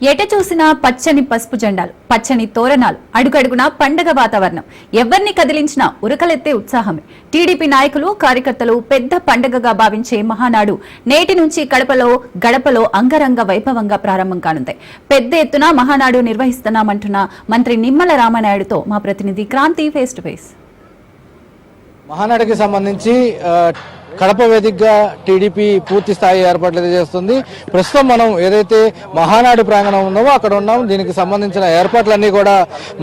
ఎట చూసినా పచ్చని పసుపు జెండాలు, పచ్చని తోరణాలు, అడుగడుగునా పండగ వాతావరణం. ఎవరిని కదిలించినా ఉరకలెత్తే ఉత్సాహమే. టీడీపీ నాయకులు, కార్యకర్తలు పెద్ద పండగగా భావించే మహానాడు నేటి నుంచి కడపలో గడపలో అంగరంగ వైభవంగా ప్రారంభం కానుంది. పెద్ద ఎత్తున మహానాడు నిర్వహిస్తున్నామంటున్న మంత్రి నిమ్మల రామానాయుడుతో మా ప్రతినిధి క్రాంతి ఫేస్ టు ఫేస్. మహానాడుకి సంబంధించి కడప వేదికగా టీడీపీ పూర్తి స్థాయి ఏర్పాట్లు చేస్తుంది. ప్రస్తుతం మనం ఏదైతే మహానాడు ప్రాంగణం ఉందో అక్కడ ఉన్నాం. దీనికి సంబంధించిన ఏర్పాట్లన్నీ కూడా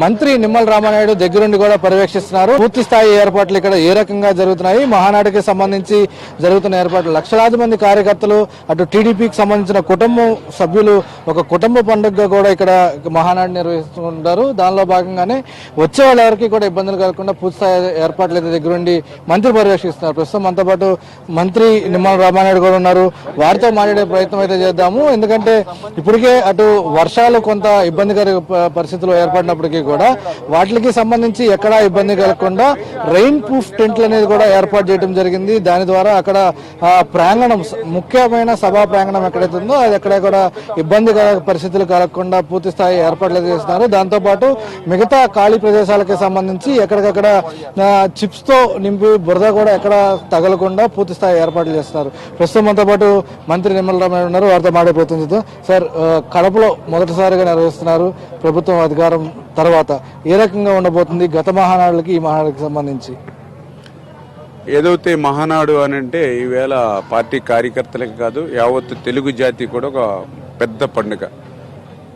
మంత్రి నిమ్మల రామానాయుడు దగ్గరుండి కూడా పర్యవేక్షిస్తున్నారు. పూర్తి స్థాయి ఏర్పాట్లు ఇక్కడ ఏ రకంగా జరుగుతున్నాయి, మహానాడుకి సంబంధించి జరుగుతున్న ఏర్పాట్లు, లక్షలాది మంది కార్యకర్తలు, అటు టీడీపీకి సంబంధించిన కుటుంబం సభ్యులు ఒక కుటుంబ పండుగగా కూడా ఇక్కడ మహానాడు నిర్వహిస్తుంటారు. దానిలో భాగంగానే వచ్చే వాళ్ళెవరికి కూడా ఇబ్బందులు కలగకుండా పూర్తి స్థాయి ఏర్పాట్లు అయితే దగ్గరుండి మంత్రి పర్యవేక్షిస్తున్నారు. ప్రస్తుతం మనతో పాటు మంత్రి నిమ్మల రామానాయుడు కూడా ఉన్నారు. వారితో మాట్లాడే ప్రయత్నం అయితే చేద్దాము. ఎందుకంటే ఇప్పటికే అటు వర్షాలు కొంత ఇబ్బందికర పరిస్థితులు ఏర్పడినప్పటికీ కూడా వాటికి సంబంధించి ఎక్కడా ఇబ్బంది కలగకుండా రెయిన్ ప్రూఫ్ టెంట్లు అనేది కూడా ఏర్పాటు చేయడం జరిగింది. దాని ద్వారా అక్కడ ప్రాంగణం, ముఖ్యమైన సభా ప్రాంగణం ఎక్కడైతే ఉందో అది ఎక్కడ కూడా ఇబ్బందికర పరిస్థితులు కలగకుండా పూర్తి స్థాయి ఏర్పాట్లు చేస్తున్నారు. దాంతోపాటు మిగతా ఖాళీ ప్రదేశాలకి సంబంధించి ఎక్కడికక్కడ చిప్స్ తో నింపి బురద కూడా ఎక్కడ తగలకుండా పూర్తి స్థాయి ఏర్పాట్లు చేస్తున్నారు. ప్రస్తుతం మనతో పాటు మంత్రి నిమ్మల రామారావు ఉన్నారు. వారితో మాట్లాడే ప్రయత్నం చేద్దాం. సార్, కడపలో మొదటిసారిగా నిర్వహిస్తున్నారు ప్రభుత్వం అధికారం తర్వాత. ఏ రకంగా ఉండబోతుంది గత మహానాడులకి ఈ మహానాడుకి సంబంధించి? ఏదైతే మహానాడు అని అంటే ఈవేళ పార్టీ కార్యకర్తలకి కాదు, యావత్తు తెలుగు జాతి కూడా ఒక పెద్ద పండుగ.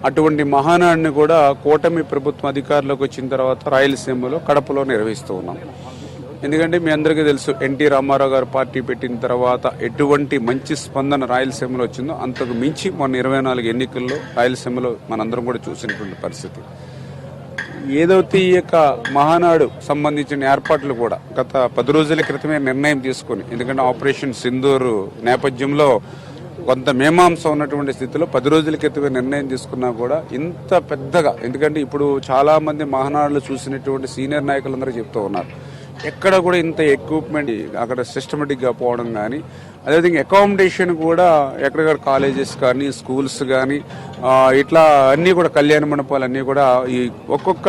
అటువంటి మహానాడుని కూడా కూటమి ప్రభుత్వం అధికారంలోకి వచ్చిన తర్వాత రాయలసీమలో కడపలో నిర్వహిస్తూ ఉన్నాం. ఎందుకంటే మీ అందరికీ తెలుసు, ఎన్టీ రామారావు గారు పార్టీ పెట్టిన తర్వాత ఎటువంటి మంచి స్పందన రాయలసీమలో వచ్చిందో అంతకు మించి మొన్న 24 ఎన్నికల్లో రాయలసీమలో మనందరం కూడా చూసినటువంటి పరిస్థితి. ఏదైతే ఈ యొక్క మహానాడు సంబంధించిన ఏర్పాట్లు కూడా గత 10 రోజుల క్రితమే నిర్ణయం తీసుకుని, ఎందుకంటే ఆపరేషన్ సింధూర్ నేపథ్యంలో కొంత మీమాంస ఉన్నటువంటి స్థితిలో 10 రోజుల క్రితమే నిర్ణయం తీసుకున్నా కూడా ఇంత పెద్దగా, ఎందుకంటే ఇప్పుడు చాలా మంది మహానాడులు చూసినటువంటి సీనియర్ నాయకులందరూ చెప్తూ ఉన్నారు, ఎక్కడ కూడా ఇంత ఎక్విప్మెంట్ అక్కడ సిస్టమేటిక్గా పోవడం కానీ, అదేవిధంగా అకామిడేషన్ కూడా ఎక్కడెక్కడ కాలేజెస్ కానీ స్కూల్స్ కానీ ఇట్లా అన్నీ కూడా కళ్యాణ మండపాలు అన్నీ కూడా ఈ ఒక్కొక్క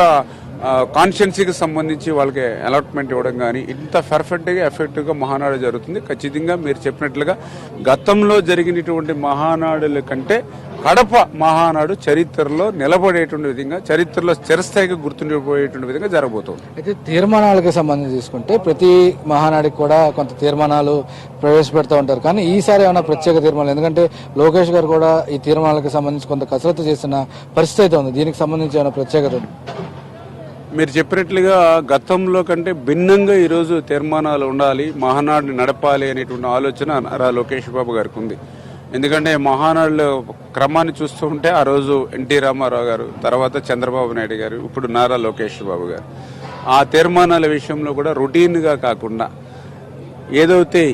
కాన్స్టిట్యున్సీకి సంబంధించి వాళ్ళకి అలాట్మెంట్ ఇవ్వడం కానీ ఇంత పర్ఫెక్ట్గా ఎఫెక్టివ్గా మహానాడు జరుగుతుంది. ఖచ్చితంగా మీరు చెప్పినట్లుగా గతంలో జరిగినటువంటి మహానాడుల కంటే కడప మహానాడు చరిత్రలో నిలబడేటువంటి విధంగా, చరిత్రలో చిరస్థాయిగా గుర్తుండిపోయేటువంటి విధంగా జరగబోతుంది. అయితే తీర్మానాలకు సంబంధించి తీసుకుంటే ప్రతి మహానాడికి కూడా కొంత తీర్మానాలు ప్రవేశపెడుతూ ఉంటారు. కానీ ఈసారి ఏమైనా ప్రత్యేక తీర్మానాలు, ఎందుకంటే లోకేష్ గారు కూడా ఈ తీర్మానాలకు సంబంధించి కొంత కసరత్తు చేసిన పరిస్థితి అయితే ఉంది. దీనికి సంబంధించి ఏమైనా ప్రత్యేకత ఉంది? మీరు చెప్పినట్లుగా గతంలో కంటే భిన్నంగా ఈరోజు తీర్మానాలు ఉండాలి, మహానాడుని నడపాలి అనేటువంటి ఆలోచన నారా లోకేష్ బాబు గారికి ఉంది. ఎందుకంటే మహానాడులో క్రమాన్ని చూస్తూ ఉంటే ఆ రోజు ఎన్టీ రామారావు గారు, తర్వాత చంద్రబాబు నాయుడు గారు, ఇప్పుడు నారా లోకేష్ బాబు గారు ఆ తీర్మానాల విషయంలో కూడా రొటీన్గా కాకుండా ఏదైతే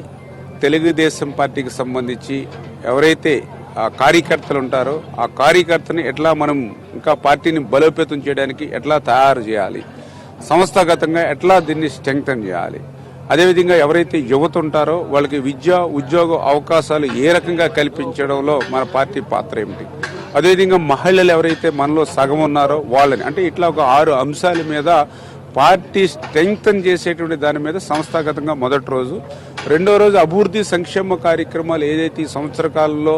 తెలుగుదేశం పార్టీకి సంబంధించి ఎవరైతే ఆ కార్యకర్తలు ఉంటారో ఆ కార్యకర్తని ఎట్లా మనం ఇంకా పార్టీని బలోపేతం చేయడానికి ఎట్లా తయారు చేయాలి, సంస్థాగతంగా ఎట్లా దీన్ని స్ట్రెంగ్తన్ చేయాలి, అదేవిధంగా ఎవరైతే యువత ఉంటారో వాళ్ళకి విద్య ఉద్యోగ అవకాశాలు ఏ రకంగా కల్పించడంలో మన పార్టీ పాత్ర ఏమిటి, అదేవిధంగా మహిళలు ఎవరైతే మనలో సగం ఉన్నారో వాళ్ళని, అంటే ఇట్లా ఒక 6 అంశాల మీద పార్టీ స్ట్రెంగ్తన్ చేసేటువంటి దాని మీద సంస్థాగతంగా మొదటి రోజు, రెండో రోజు అభివృద్ధి సంక్షేమ కార్యక్రమాలు ఏదైతే ఈ సంవత్సర కాలంలో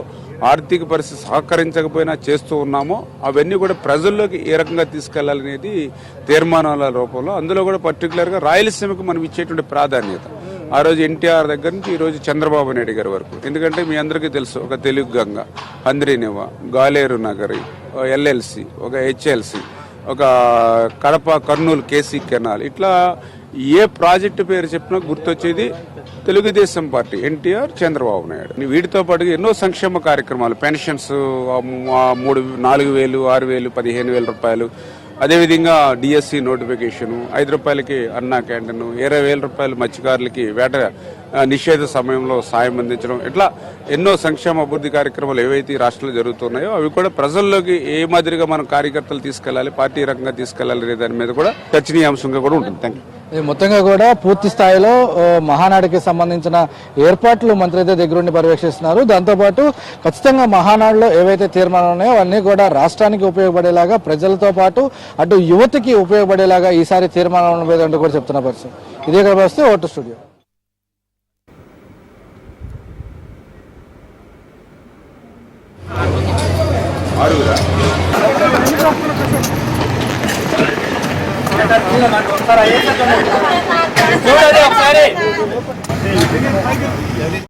ఆర్థిక పరిస్థితి సహకరించకపోయినా చేస్తూ ఉన్నామో అవన్నీ కూడా ప్రజల్లోకి ఏ రకంగా తీసుకెళ్లాలనేది తీర్మానాల రూపంలో, అందులో కూడా పర్టికులర్గా రాయలసీమకు మనం ఇచ్చేటువంటి ప్రాధాన్యత ఆ రోజు ఎన్టీఆర్ దగ్గర నుంచి ఈ రోజు చంద్రబాబు నాయుడు గారి వరకు. ఎందుకంటే మీ అందరికీ తెలుసు, ఒక తెలుగు గంగ, హంద్రీనివ, గాలేరు నగరి, ఎల్ఎల్సి, ఒక హెచ్ఎల్సి, ఒక కడప కర్నూలు కేసీ కెనాల్, ఇట్లా ఏ ప్రాజెక్టు పేరు చెప్పినా గుర్తొచ్చేది తెలుగుదేశం పార్టీ, ఎన్టీఆర్, చంద్రబాబు నాయుడు. వీటితో పాటు ఎన్నో సంక్షేమ కార్యక్రమాలు, పెన్షన్స్ 4,000, 6,000, 15,000 రూపాయలు, అదేవిధంగా డిఎస్సి నోటిఫికేషను, 5 రూపాయలకి అన్నా క్యాంటీన్, 20,000 రూపాయలు మత్స్యకారులకి వేట నిషేధ సమయంలో సాయం అందించడం, ఇట్లా ఎన్నో సంక్షేమ అభివృద్ధి కార్యక్రమాలు ఏవైతే ఈ రాష్ట్రంలో జరుగుతున్నాయో అవి కూడా ప్రజల్లోకి ఏ మాదిరిగా మనం కార్యకర్తలు తీసుకెళ్లాలి, పార్టీ రకంగా తీసుకెళ్లాలి అనే దాని మీద కూడా చర్చనీయాంశంగా కూడా ఉంటుంది. Thank you. మొత్తంగా కూడా పూర్తి స్థాయిలో మహానాడుకి సంబంధించిన ఏర్పాట్లు మంత్రి అయితే దగ్గరుండి పర్యవేక్షిస్తున్నారు. దాంతోపాటు ఖచ్చితంగా మహానాడులో ఏవైతే తీర్మానాలు ఉన్నాయో అవన్నీ కూడా రాష్ట్రానికి ఉపయోగపడేలాగా, ప్రజలతో పాటు అటు యువతకి ఉపయోగపడేలాగా ఈసారి తీర్మానాలు ఉండబోయేదంటూ కూడా చెప్తున్న పరిస్థితి. ఇదే ఇక్కడ వస్తే ఓటు స్టూడియో. ఒకసారి